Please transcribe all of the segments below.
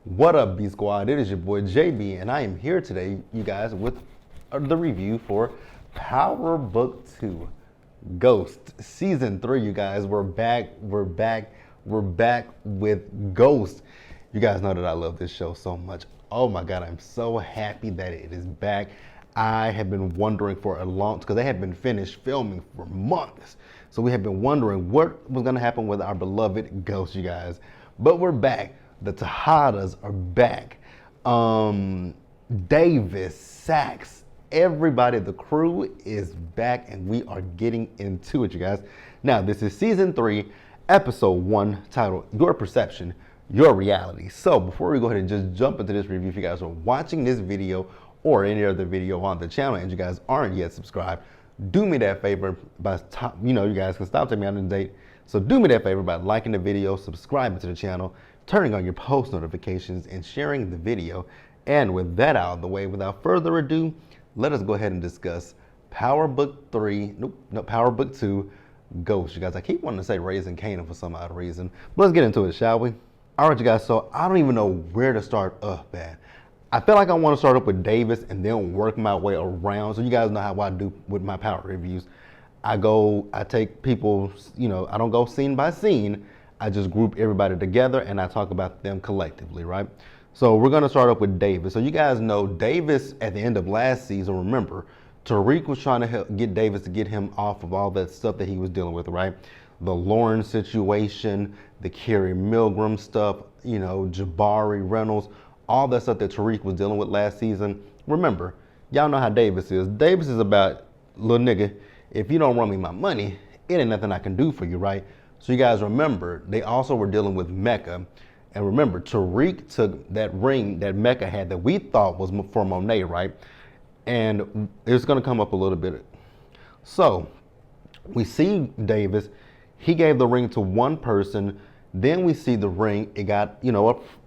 What up, B Squad? It is your boy JB, and I am here today, you guys, with the review for Power Book 2, Ghost, Season 3, you guys. We're back with Ghost. You guys know that I love this show so much. Oh my God, I'm so happy that it is back. I have been wondering for a long, because they had been finished filming for months. So we have been wondering what was gonna happen with our beloved Ghost, you guys. But we're back. The Tejadas are back. Davis, Sax, everybody, the crew is back, and we are getting into it, you guys. Now, this is Season 3, Episode 1, titled Your Perception, Your Reality. So before we go ahead and just jump into this review, if you guys are watching this video or any other video on the channel and you guys aren't yet subscribed, do me that favor by, you guys can stop taking me out on a date. So do me that favor by liking the video, subscribing to the channel, turning on your post notifications, and sharing the video. And with that out of the way, without further ado, let us go ahead and discuss Power Book 2, Ghost. You guys, I keep wanting to say Raising Kanan for some odd reason, but let's get into it, shall we? All right, you guys, so I don't even know where to start up at. I feel like I want to start up with Davis and then work my way around. So you guys know how I do with my Power reviews. I take people, I don't go scene by scene. I just group everybody together and I talk about them collectively, right? So we're gonna start up with Davis. So you guys know Davis at the end of last season, remember, Tariq was trying to get Davis to get him off of all that stuff that he was dealing with, right? The Lauren situation, the Carrie Milgram stuff, Jabari Reynolds, all that stuff that Tariq was dealing with last season. Remember, y'all know how Davis is. Davis is about, little nigga, if you don't run me my money, it ain't nothing I can do for you, right? So you guys remember, they also were dealing with Mecca. And remember, Tariq took that ring that Mecca had that we thought was for Monet, right? And it's gonna come up a little bit. So we see Davis, he gave the ring to one person. Then we see the ring, it got,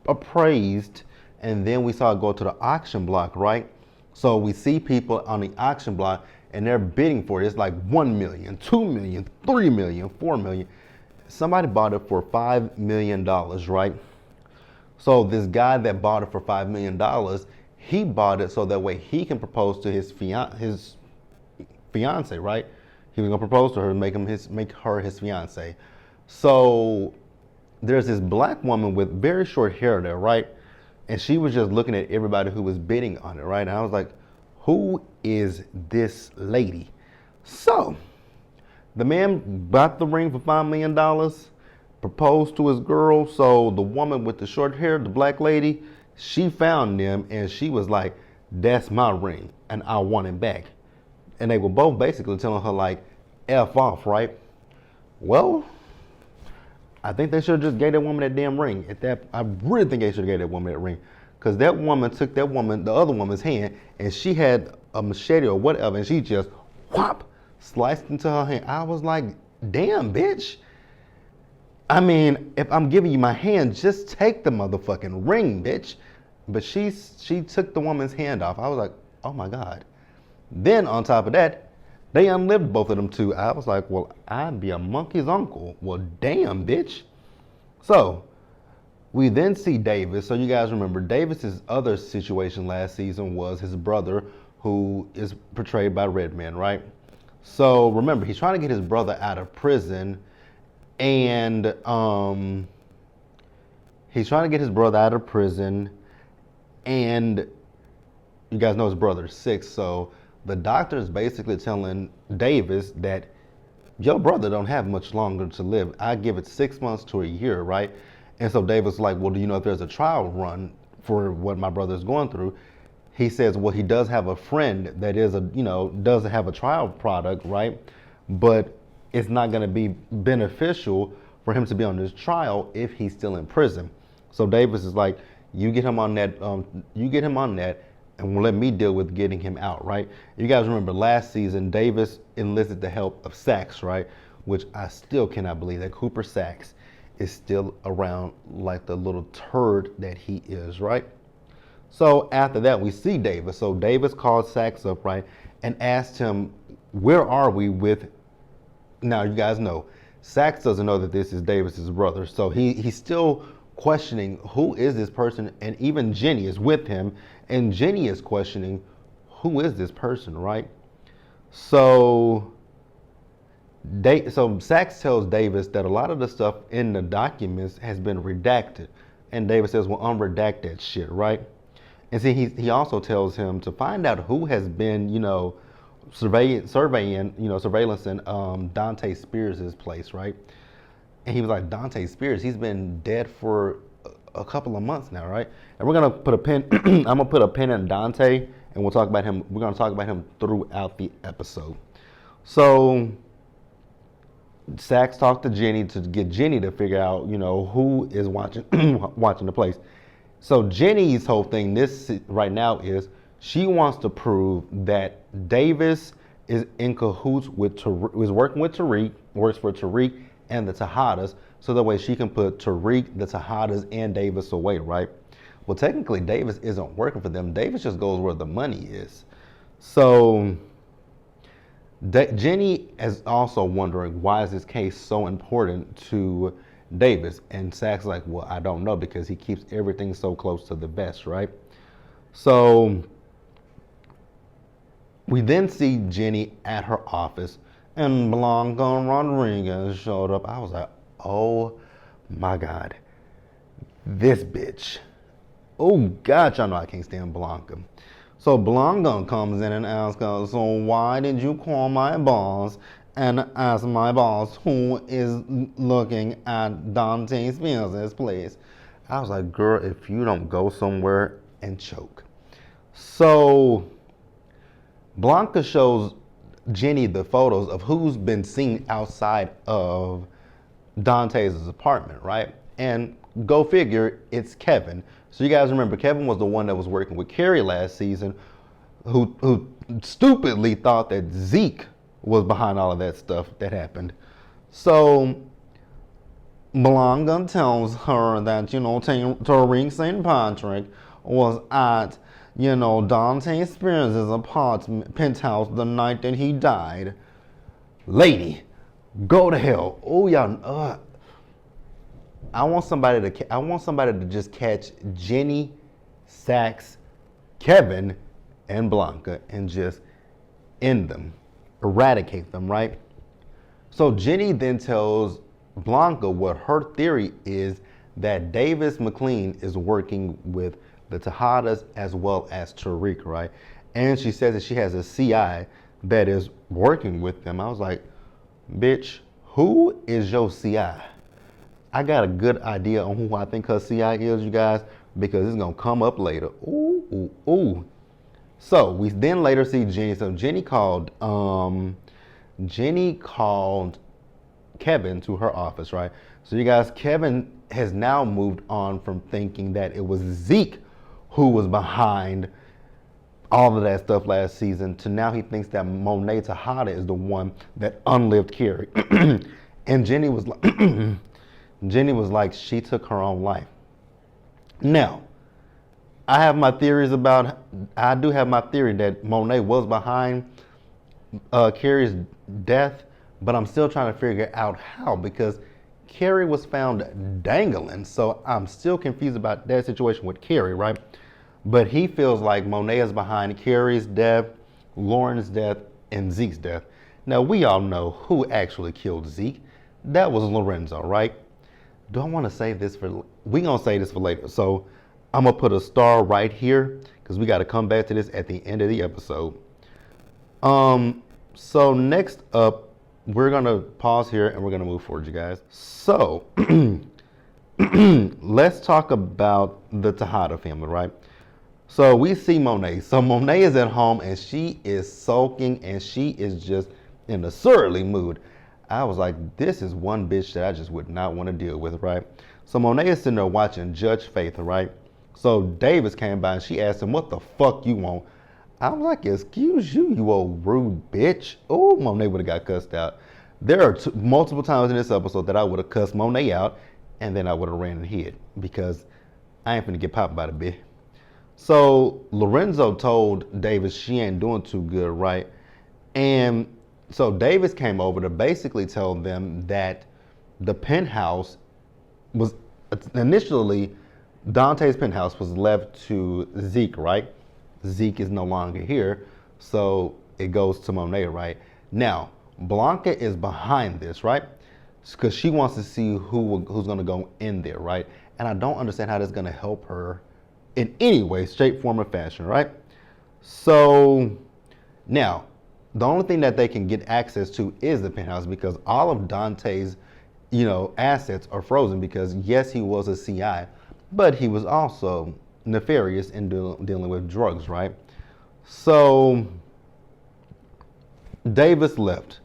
appraised. And then we saw it go to the auction block, right? So we see people on the auction block and they're bidding for it. It's like 1 million, 2 million, 3 million, 4 million. Somebody bought it for $5 million, right? So this guy that bought it for $5 million, he bought it so that way he can propose to his fiance, right? He was gonna propose to her and make her his fiance. So there's this black woman with very short hair there, right? And she was just looking at everybody who was bidding on it, right? And I was like, who is this lady? So the man bought the ring for $5 million, proposed to his girl. So the woman with the short hair, the black lady, she found them and she was like, that's my ring and I want it back. And they were both basically telling her like, F off, right? Well, I think they should have just gave that woman that damn ring. I really think they should have gave that woman that ring. Because that woman took the other woman's hand, and she had a machete or whatever, and she just whop, sliced into her hand. I was like, damn, bitch. I mean, if I'm giving you my hand, just take the motherfucking ring, bitch. But she took the woman's hand off. I was like, oh my God. Then on top of that, they unlived both of them too. I was like, well, I'd be a monkey's uncle. Well, damn, bitch. So we then see Davis. So you guys remember Davis's other situation last season was his brother, who is portrayed by Redman, right? So remember, he's trying to get his brother out of prison, and and you guys know his brother's 6. So the doctor is basically telling Davis that your brother don't have much longer to live. I give it 6 months to a year, right? And so Davis is like, well, do you know if there's a trial run for what my brother's going through? He says, well, he does have a friend that is does have a trial product, right? But it's not gonna be beneficial for him to be on this trial if he's still in prison. So Davis is like, you get him on that, and let me deal with getting him out, right? You guys remember last season, Davis enlisted the help of Sax, right? Which I still cannot believe that Cooper Sax is still around like the little turd that he is, right? So after that, we see Davis. So Davis called Sax up, right? And asked him, where are we with, now you guys know, Sax doesn't know that this is Davis's brother. So he's still questioning who is this person, and even Jenny is with him, and Jenny is questioning who is this person, right? So Sachs tells Davis that a lot of the stuff in the documents has been redacted, and Davis says, "Well, unredact that shit, right?" And see, he also tells him to find out who has been, surveillancing Dante Spears' place, right? And he was like, Dante Spears, he's been dead for a couple of months now, right? And we're gonna put a pin. I'm gonna put a pin in Dante, and we'll talk about him. We're gonna talk about him throughout the episode. So Sachs talked to Jenny to get Jenny to figure out, who is watching watching the place. So Jenny's whole thing right now is she wants to prove that Davis is in cahoots with is working with Tariq, works for Tariq and the Tejadas, so that way she can put Tariq, the Tejadas, and Davis away, right? Well, technically Davis isn't working for them. Davis just goes where the money is. So Jenny is also wondering, why is this case so important to Davis? And Sachs is like, well, I don't know, because he keeps everything so close to the vest, right? So we then see Jenny at her office, and Blanca Rodriguez showed up. I was like, oh my God, this bitch. Oh God, y'all know I can't stand Blanca. So Blanca comes in and asks us, so why did you call my boss and ask my boss who is looking at Dante Spears' place? I was like, girl, if you don't go somewhere and choke. So Blanca shows Jenny the photos of who's been seen outside of Dante's apartment, right? And go figure, it's Kevin. So you guys remember, Kevin was the one that was working with Carrie last season, who stupidly thought that Zeke was behind all of that stuff that happened. So Blanca tells her that, Tariq St. Patrick was at, Dante Spears' penthouse the night that he died. Lady, go to hell. Oh, y'all. I want somebody to just catch Jenny, Sachs, Kevin, and Blanca and just end them, eradicate them, right? So Jenny then tells Blanca what her theory is, that Davis McLean is working with the Tejadas as well as Tariq, right? And she says that she has a CI that is working with them. I was like, bitch, who is your CI? I got a good idea on who I think her CI is, you guys, because it's gonna come up later. Ooh, ooh, ooh. So we then later see Jenny. So Jenny called Kevin to her office, right? So you guys, Kevin has now moved on from thinking that it was Zeke who was behind all of that stuff last season to now he thinks that Monet Tejada is the one that unlived Carrie. And Jenny was like, she took her own life. Now, I do have my theory that Monet was behind Carrie's death, but I'm still trying to figure out how, because Carrie was found dangling, so I'm still confused about that situation with Carrie, right? But he feels like Monet is behind Carrie's death, Lauren's death, and Zeke's death. Now, we all know who actually killed Zeke. That was Lorenzo, right? Do I want to save this for, we're going to save this for later. So I'm going to put a star right here because we got to come back to this at the end of the episode. So next up, we're going to pause here and we're going to move forward, you guys. So let's talk about the Tejada family, right? So we see Monet. So Monet is at home and she is sulking and she is just in a surly mood. I was like, this is one bitch that I just would not want to deal with, right? So Monet is sitting there watching Judge Faith, right? So Davis came by and she asked him, what the fuck you want? I was like, excuse you, you old rude bitch. Oh, Monet would have got cussed out. There are multiple times in this episode that I would have cussed Monet out and then I would have ran and hid because I ain't finna get popped by the bitch. So Lorenzo told Davis she ain't doing too good, right? And so Davis came over to basically tell them that the penthouse was initially, Dante's penthouse was left to Zeke, right? Zeke is no longer here, so it goes to Monet, right? Now, Blanca is behind this, right? Because she wants to see who's going to go in there, right? And I don't understand how that's going to help her in any way, shape, form, or fashion, right? So now, the only thing that they can get access to is the penthouse because all of Dante's, assets are frozen because yes, he was a CI, but he was also nefarious in dealing with drugs, right? So Davis left.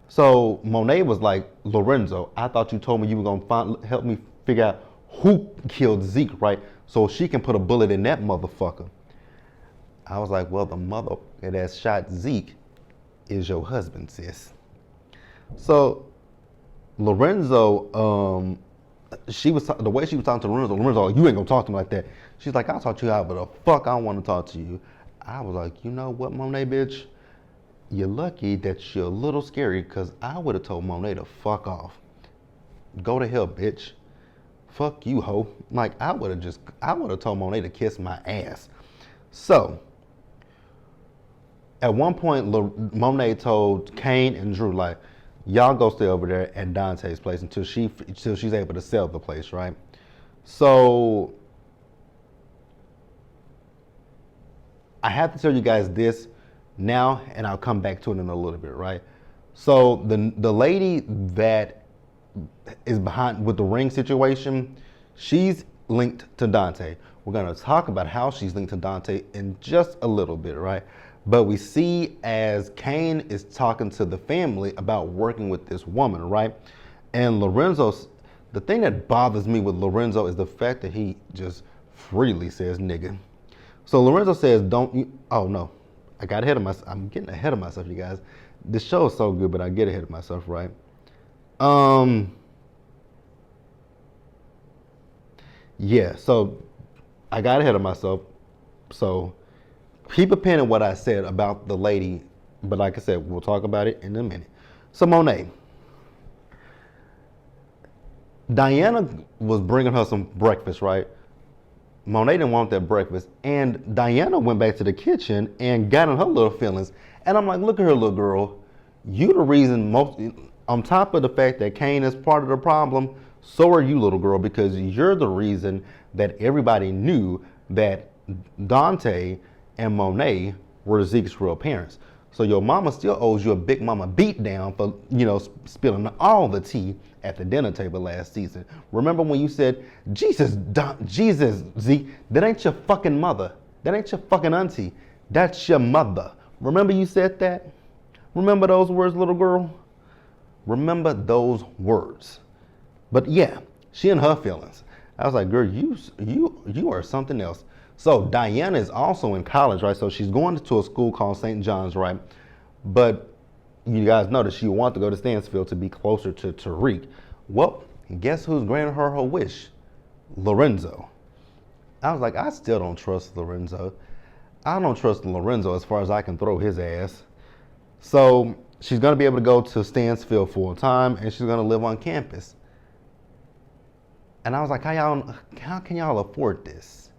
So Monet was like, Lorenzo, I thought you told me you were gonna help me figure out who killed Zeke, right? So she can put a bullet in that motherfucker. I was like, well, the mother that shot Zeke is your husband, sis. So Lorenzo, the way she was talking to Lorenzo, like, you ain't gonna talk to me like that. She's like, I'll talk to you however the fuck I want to talk to you. I was like, you know what, Monet, bitch? You're lucky that you're a little scary because I would have told Monet to fuck off. Go to hell, bitch. Fuck you, hoe. Like, I would have told Monet to kiss my ass. So, at one point, Monet told Kane and Drew, like, y'all go stay over there at Dante's place until she's able to sell the place, right? So, I have to tell you guys this now, and I'll come back to it in a little bit, right? So the lady that is behind with the ring situation, she's linked to Dante. We're gonna talk about how she's linked to Dante in just a little bit, right? But we see as Kane is talking to the family about working with this woman, right? And Lorenzo's, the thing that bothers me with Lorenzo is the fact that he just freely says nigga. So Lorenzo says, oh no. I got ahead of myself. I'm getting ahead of myself, you guys. This show is so good, but I get ahead of myself, right? Yeah, so I got ahead of myself. So keep a pin in what I said about the lady, but like I said, we'll talk about it in a minute. So Monet. Diana was bringing her some breakfast, right? Monet didn't want that breakfast, and Diana went back to the kitchen and got in her little feelings. And I'm like, look at her, little girl. You the reason on top of the fact that Kane is part of the problem, so are you, little girl, because you're the reason that everybody knew that Dante and Monet were Zeke's real parents. So your mama still owes you a big mama beatdown for, spilling all the tea at the dinner table last season. Remember when you said, Jesus, Zeke, that ain't your fucking mother. That ain't your fucking auntie. That's your mother. Remember you said that? Remember those words, little girl? Remember those words. But yeah, she in her feelings. I was like, girl, you are something else. So Diana is also in college, right? So she's going to a school called St. John's, right? But you guys know that she wants to go to Stansfield to be closer to Tariq. Well, guess who's granted her wish? Lorenzo. I was like, I still don't trust Lorenzo. I don't trust Lorenzo as far as I can throw his ass. So she's going to be able to go to Stansfield full time, and she's going to live on campus. And I was like, how can y'all afford this?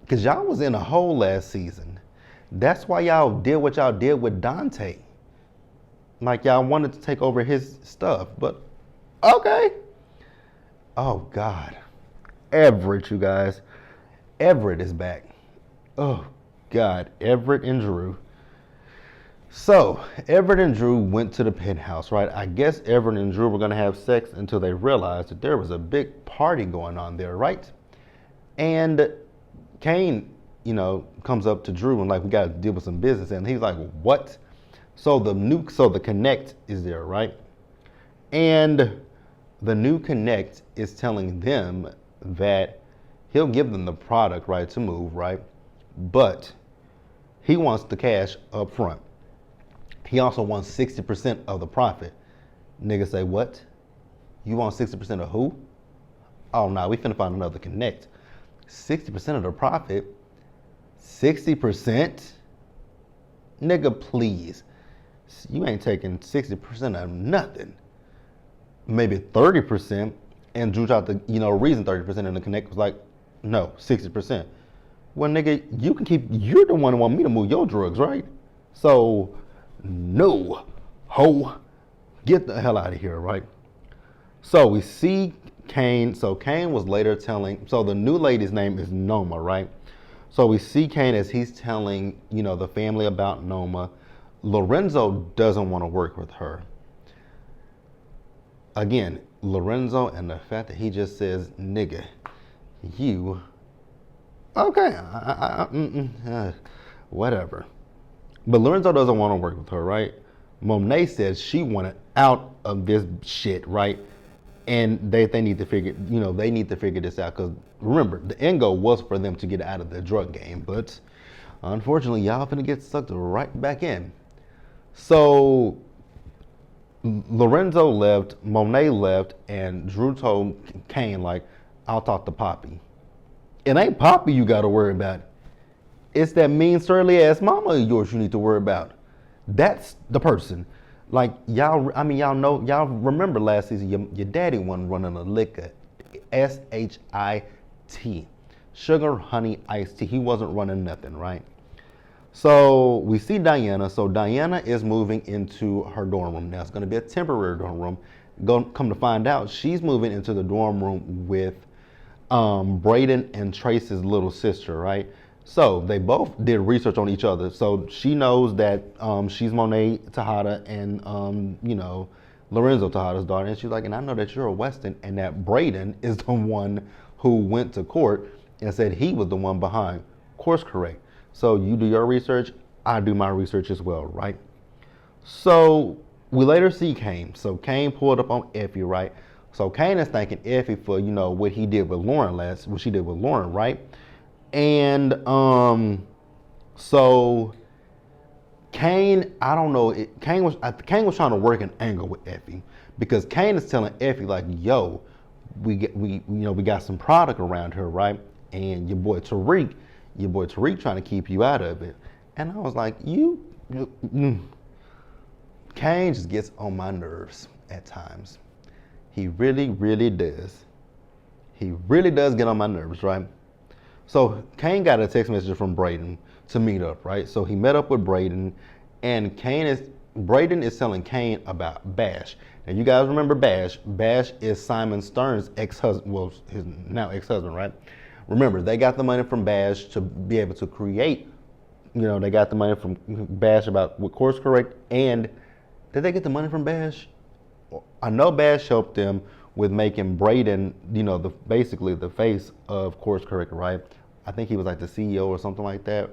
Because y'all was in a hole last season. That's why y'all did what y'all did with Dante. Like y'all wanted to take over his stuff, but okay. Oh God. Everett, you guys. Everett is back. Oh God, Everett and Drew. So Everett and Drew went to the penthouse, right? I guess Everett and Drew were gonna have sex until they realized that there was a big party going on there, right? And Kane, comes up to Drew and like, we got to deal with some business. And he's like, what? So the Connect is there, right? And the new Connect is telling them that he'll give them the product, right, to move, right? But he wants the cash up front. He also wants 60% of the profit. Niggas say, what? You want 60% of who? Oh, no, we finna find another Connect. 60% of the profit? 60%? Nigga, please. You ain't taking 60% of nothing. maybe 30%, and Drew tried to, reason 30%, and the connect was like, no, 60%. Well, nigga, you're the one who want me to move your drugs, right? So, no, ho, get the hell out of here, right? So we see Kane. So Kane was later telling, so the new lady's name is Noma, right? So we see Kane as he's telling, the family about Noma. Lorenzo doesn't want to work with her. Again, Lorenzo, and the fact that he just says, nigga, you, okay, whatever. But Lorenzo doesn't want to work with her, right? Monet says she wanted out of this shit, right? And they need to figure, they need to figure this out, because remember, the end goal was for them to get out of the drug game, but unfortunately, y'all finna get sucked right back in. So Lorenzo left, Monet left, and Drew told Kane, like, I'll talk to Poppy. It ain't Poppy you gotta worry about. It's that mean, surly ass mama of yours you need to worry about. That's the person. Like, y'all remember last season, your daddy wasn't running a liquor, SHIT, sugar, honey, iced tea. He wasn't running nothing, right? So we see Diana. So Diana is moving into her dorm room. Now it's going to be a temporary dorm room. Come to find out, she's moving into the dorm room with Braden and Trace's little sister, right? So they both did research on each other. So she knows that she's Monet Tejada and Lorenzo Tejada's daughter, and she's like, and I know that you're a Weston, and that Braden is the one who went to court and said he was the one behind Course Correct. So you do your research, I do my research as well, right? So we later see Kane. So Kane pulled up on Effie, right? So Kane is thanking Effie for what he did with Lauren what she did with Lauren, right? And so Kane, I don't know, Kane was trying to work an angle with Effie, because Kane is telling Effie, like, yo, we got some product around here, right? And your boy Tariq trying to keep you out of it. And I was like, Kane just gets on my nerves at times. He really, really does. He really does get on my nerves, right? So Kane got a text message from Braden to meet up, right? So he met up with Braden, and Braden is telling Kane about Bash. Now you guys remember Bash. Bash is Simon Stern's ex-husband, well, his now ex-husband, right? Remember, they got the money from Bash to be able to create, they got the money from Bash with Course Correct, and did they get the money from Bash? I know Bash helped them with making Braden, basically the face of Course Correct, right? I think he was like the CEO or something like that.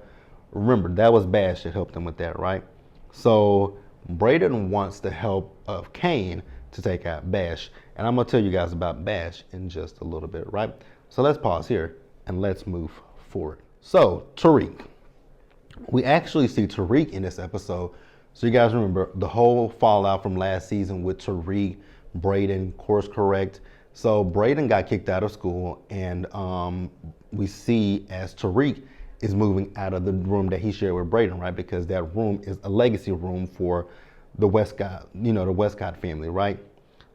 Remember, that was Bash that helped him with that, right? So Braden wants the help of Kane to take out Bash. And I'm gonna tell you guys about Bash in just a little bit, right? So let's pause here and let's move forward. So Tariq, we actually see Tariq in this episode. So you guys remember the whole fallout from last season with Tariq, Braden, Course Correct. So Braden got kicked out of school, and we see as Tariq is moving out of the room that he shared with Braden, right? Because that room is a legacy room for the Westcott, the Westcott family, right?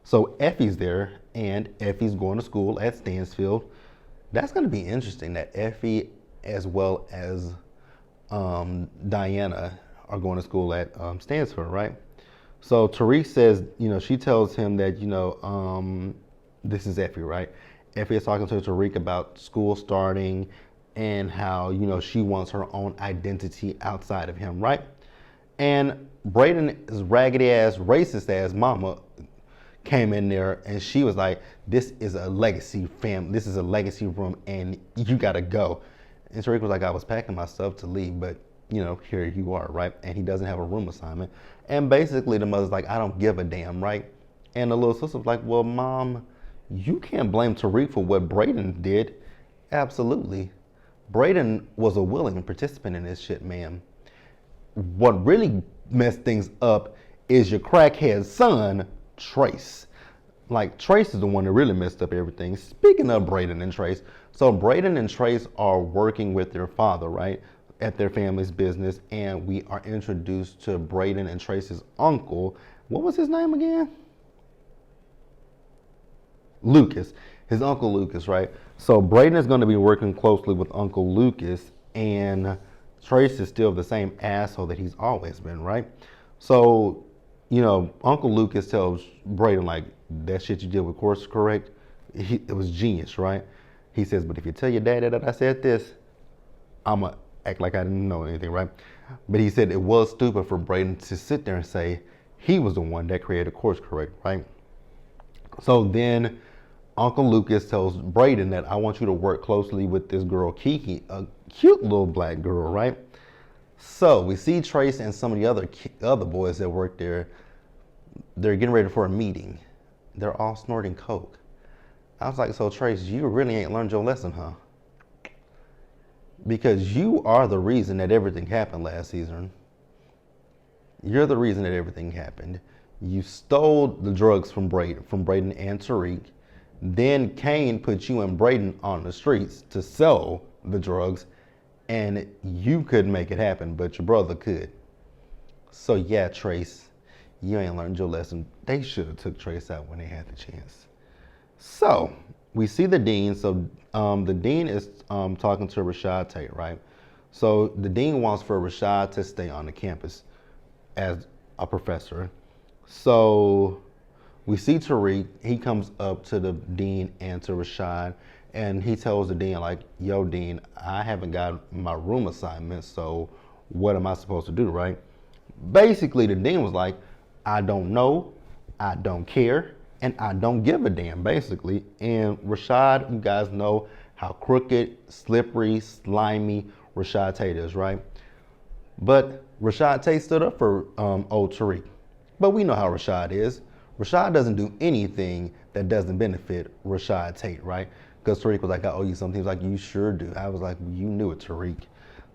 So Effie's there, and Effie's going to school at Stansfield. That's going to be interesting that Effie as well as Diana are going to school at Stansfield, right? So Tariq says, she tells him that, this is Effie, right? Effie is talking to Tariq about school starting and how, she wants her own identity outside of him, right? And Braden's raggedy ass, racist ass mama came in there, and she was like, this is a legacy family, this is a legacy room, and you gotta go. And Tariq was like, I was packing my stuff to leave, but here you are, right? And he doesn't have a room assignment. And basically the mother's like, I don't give a damn, right? And the little sister was like, well, Mom, you can't blame Tariq for what Braden did. Absolutely. Braden was a willing participant in this shit, ma'am. What really messed things up is your crackhead son, Trace. Like, Trace is the one that really messed up everything. Speaking of Braden and Trace, so Braden and Trace are working with their father, right, at their family's business, and we are introduced to Braden and Trace's uncle. What was his name again? Lucas, his Uncle Lucas, right? So Braden is going to be working closely with Uncle Lucas, and Trace is still the same asshole that he's always been, right? So, Uncle Lucas tells Braden, like, that shit you did with course correct, it was genius, right? He says, but if you tell your dad that I said this, I'm going to act like I didn't know anything, right? But he said it was stupid for Braden to sit there and say he was the one that created course correct, right? So then Uncle Lucas tells Braden that I want you to work closely with this girl, Kiki, a cute little black girl, right? So we see Trace and some of the other boys that work there. They're getting ready for a meeting. They're all snorting coke. I was like, so Trace, you really ain't learned your lesson, huh? Because you are the reason that everything happened last season. You're the reason that everything happened. You stole the drugs from Braden and Tariq. Then Kane put you and Braden on the streets to sell the drugs, and you couldn't make it happen, but your brother could. So yeah, Trace, you ain't learned your lesson. They should have took Trace out when they had the chance. So we see the dean. So the dean is talking to Rashad Tate, right? So the dean wants for Rashad to stay on the campus as a professor. So we see Tariq. He comes up to the dean and to Rashad, and he tells the dean, like, yo, dean, I haven't got my room assignment, so what am I supposed to do, right? Basically, the dean was like, I don't know, I don't care, and I don't give a damn, basically. And Rashad, you guys know how crooked, slippery, slimy Rashad Tate is, right? But Rashad Tate stood up for old Tariq. But we know how Rashad is. Rashad doesn't do anything that doesn't benefit Rashad Tate, right? Because Tariq was like, I owe you something. He was like, you sure do. I was like, you knew it, Tariq.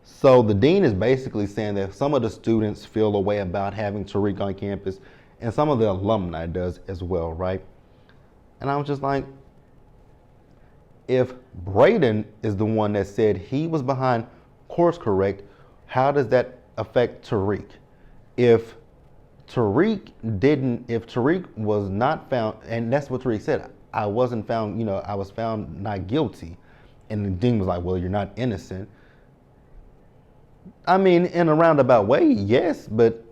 So the dean is basically saying that some of the students feel a way about having Tariq on campus, and some of the alumni does as well, right? And I was just like, if Braden is the one that said he was behind course correct, how does that affect Tariq? If Tariq was not found, and that's what Tariq said, I wasn't found, I was found not guilty. And the dean was like, well, you're not innocent. I mean, in a roundabout way, yes, but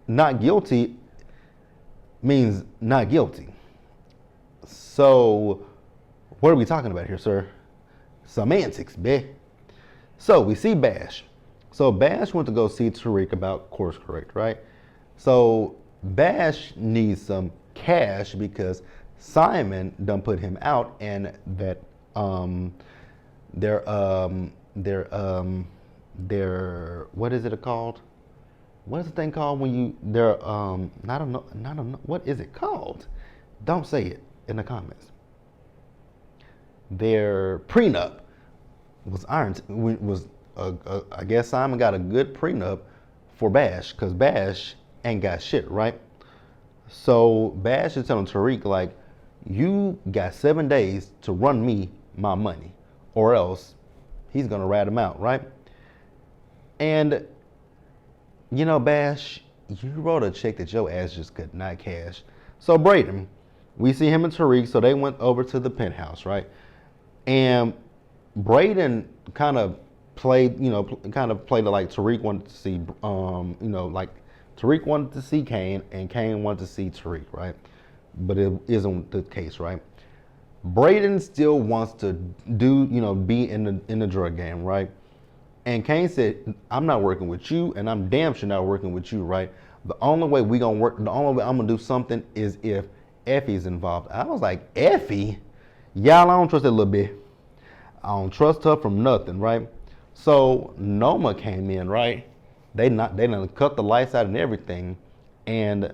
not guilty means not guilty. So what are we talking about here, sir? Semantics, bitch. So we see Bash. So Bash went to go see Tariq about course correct, right? So Bash needs some cash because Simon done put him out, and that their what is it called? What is the thing called when you not a what is it called? Don't say it in the comments. Their prenup was I guess Simon got a good prenup for Bash, because Bash ain't got shit, right? So Bash is telling Tariq, like, you got 7 days to run me my money, or else he's gonna rat him out, right? And Bash, you wrote a check that your ass just could not cash. So Braden, we see him and Tariq, so they went over to the penthouse, right? And Braden kind of played it like Tariq wanted to see, like Tariq wanted to see Kane, and Kane wanted to see Tariq, right? But it isn't the case, right? Braden still wants to be in the drug game, right? And Kane said, I'm not working with you, and I'm damn sure not working with you, right? The only way I'm gonna do something is if Effie's involved. I was like, Effie? Y'all, I don't trust that little bitch. I don't trust her from nothing, right? So Noma came in, right? They done cut the lights out and everything, and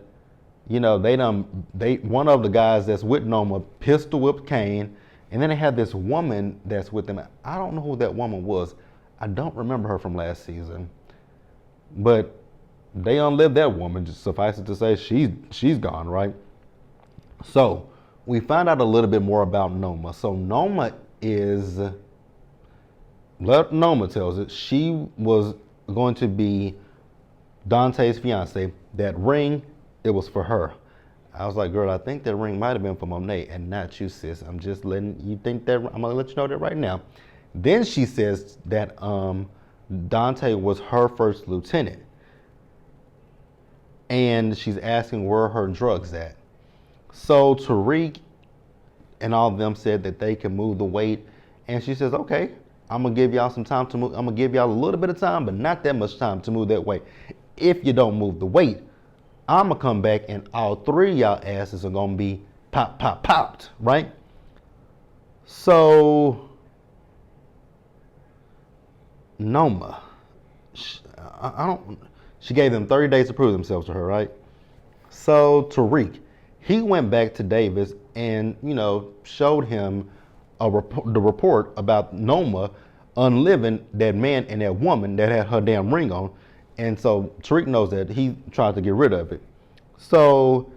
one of the guys that's with Noma pistol whipped Kane, and then they had this woman that's with them. I don't know who that woman was. I don't remember her from last season, but they unlived that woman. Just suffice it to say, she's gone, right? So we find out a little bit more about Noma. So Noma tells it, she was going to be Dante's fiance. That ring, it was for her. I was like, girl, I think that ring might have been for Monet and not you, sis. I'm just letting you think that, I'm gonna let you know that right now. Then she says that Dante was her first lieutenant. And she's asking where her drugs at. So Tariq and all of them said that they can move the weight. And she says, okay, I'm gonna give y'all some time to move. I'm gonna give y'all a little bit of time, but not that much time to move that weight. If you don't move the weight, I'm gonna come back and all three of y'all asses are gonna be popped, right? So Noma, she gave them 30 days to prove themselves to her, right? So Tariq, he went back to Davis and, showed him the report about Noma unliving that man and that woman that had her damn ring on. And so Tariq knows that he tried to get rid of it. So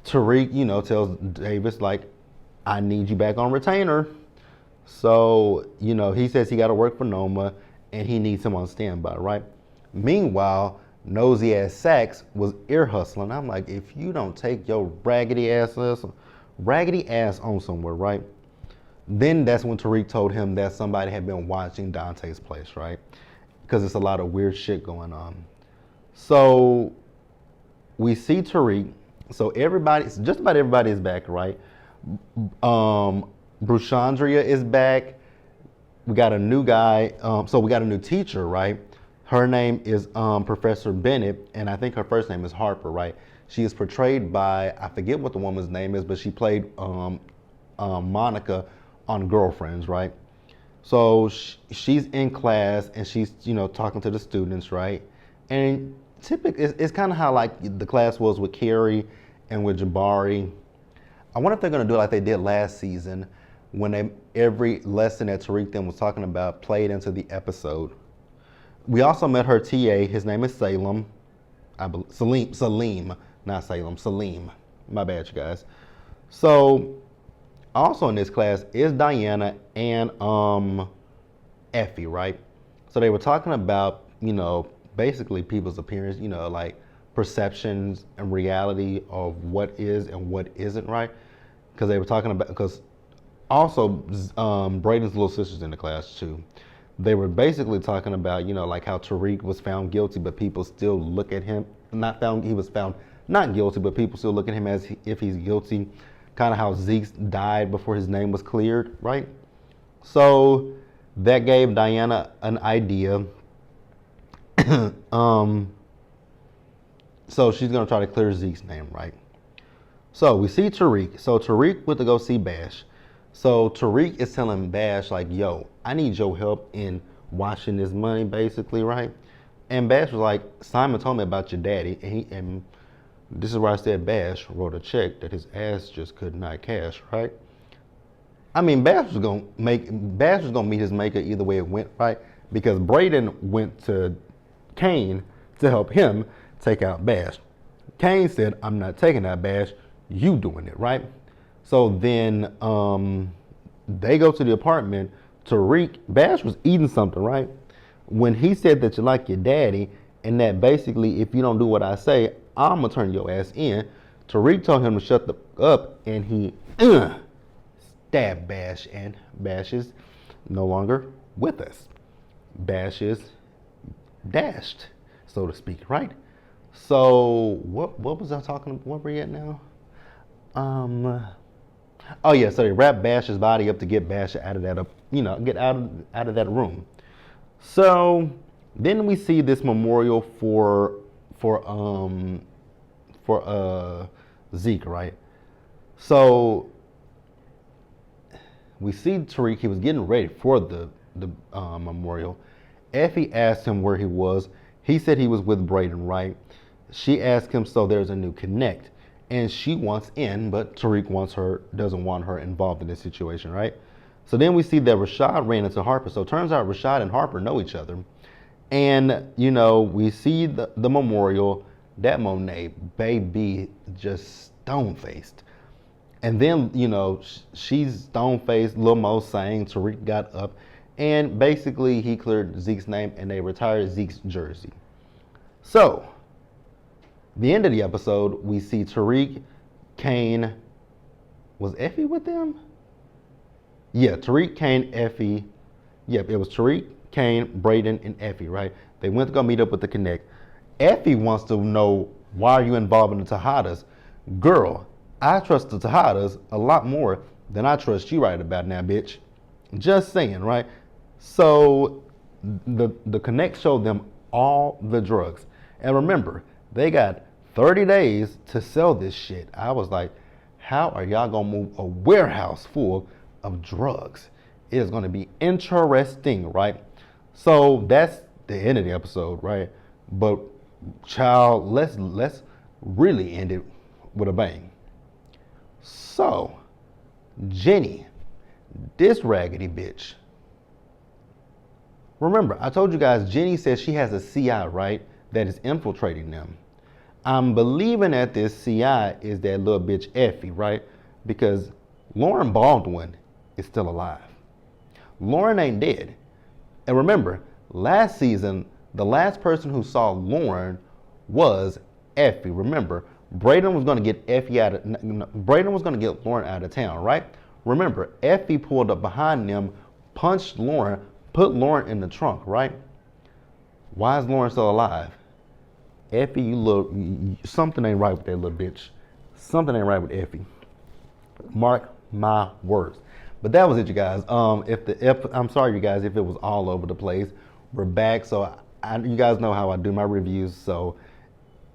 Tariq, tells Davis, like, I need you back on retainer. So, he says he got to work for Noma and he needs him on standby, right? Meanwhile, nosy ass Sax was ear hustling. I'm like, if you don't take your raggedy ass on somewhere, right? Then that's when Tariq told him that somebody had been watching Dante's place, right? Because it's a lot of weird shit going on. So we see Tariq. So just about everybody is back, right? Bruchandria is back. We got a new guy. So we got a new teacher, right? Her name is Professor Bennett, and I think her first name is Harper, right? She is portrayed by, I forget what the woman's name is, but she played Monica on Girlfriends, right? So she's in class and she's, talking to the students, right? And typically, it's kind of how like the class was with Carrie and with Jabari. I wonder if they're gonna do it like they did last season, when every lesson that Tariq then was talking about played into the episode. We also met her TA. His name is Salem. Salim, not Salem. Salim. My bad, you guys. So, also in this class is Diana and Effie, right? So they were talking about, basically people's appearance, like perceptions and reality of what is and what isn't, right? Because they were talking about, because also Braden's little sister's in the class too. They were basically talking about, like how Tariq was found guilty, but people still look at him, he was found not guilty, but people still look at him as if he's guilty. Kind of how Zeke died before his name was cleared, right? So that gave Diana an idea. So she's gonna try to clear Zeke's name, right? So we see Tariq. So Tariq went to go see Bash. So Tariq is telling Bash, like, yo, I need your help in washing this money, basically, right? And Bash was like, Simon told me about your daddy, and this is where I said Bash wrote a check that his ass just could not cash, right? I mean, Bash was gonna meet his maker either way it went, right? Because Braden went to Kane to help him take out Bash. Kane said, I'm not taking out Bash, you doing it, right? So then they go to the apartment. Bash was eating something, right? When he said that you like your daddy, and that basically if you don't do what I say, I'm gonna turn your ass in. Tariq told him to shut the up, and he stabbed Bash, and Bash is no longer with us. Bash is dashed, so to speak, right? So what was I talking about? Where were we at now? Oh yeah, so they wrapped Bash's body up to get Bash out of that get out of that room. So then we see this memorial for Zeke, right? So we see Tariq, he was getting ready for the memorial. Effie asked him where he was. He said he was with Braden, right? She asked him, so there's a new connect. And she wants in, but Tariq doesn't want her involved in this situation, right? So then we see that Rashad ran into Harper. So it turns out Rashad and Harper know each other. And, we see the memorial, that Monet, baby, just stone-faced. And then, she's stone-faced, Lil Mo saying Tariq got up. And basically, he cleared Zeke's name and they retired Zeke's jersey. So, The end of the episode, we see Tariq, Kane, was Effie with them? Yeah, Tariq, Kane, Effie. Yep, it was Tariq, Kane, Braden, and Effie, right? They went to go meet up with the Connect. Effie wants to know, why are you involved in the Tejadas? Girl, I trust the Tejadas a lot more than I trust you right about now, bitch. Just saying, right? So the Connect showed them all the drugs. And remember, they got 30 days to sell this shit. I was like, how are y'all gonna move a warehouse full of drugs? It is gonna be interesting, right? So that's the end of the episode, right? But child, let's really end it with a bang. So, Jenny, this raggedy bitch. Remember, I told you guys, Jenny says she has a CI, right, that is infiltrating them. I'm believing that this CI is that little bitch Effie, right? Because Lauren Baldwin is still alive. Lauren ain't dead. And remember, last season, the last person who saw Lauren was Effie. Remember, Braden was gonna get Lauren out of town, right? Remember, Effie pulled up behind them, punched Lauren, put Lauren in the trunk, right? Why is Lauren still alive? Effie, you look, something ain't right with that little bitch. Something ain't right with Effie. Mark my words. But that was it, you guys. I'm sorry, you guys, if it was all over the place. We're back, so you guys know how I do my reviews. So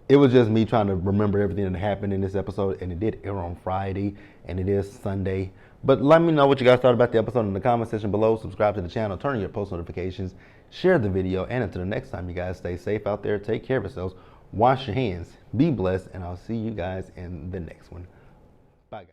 it was just me trying to remember everything that happened in this episode, and it did air on Friday, and it is Sunday. But let me know what you guys thought about the episode in the comment section below. Subscribe to the channel, turn on your post notifications, share the video, and until the next time, you guys stay safe out there, take care of yourselves, wash your hands, be blessed, and I'll see you guys in the next one. Bye, guys.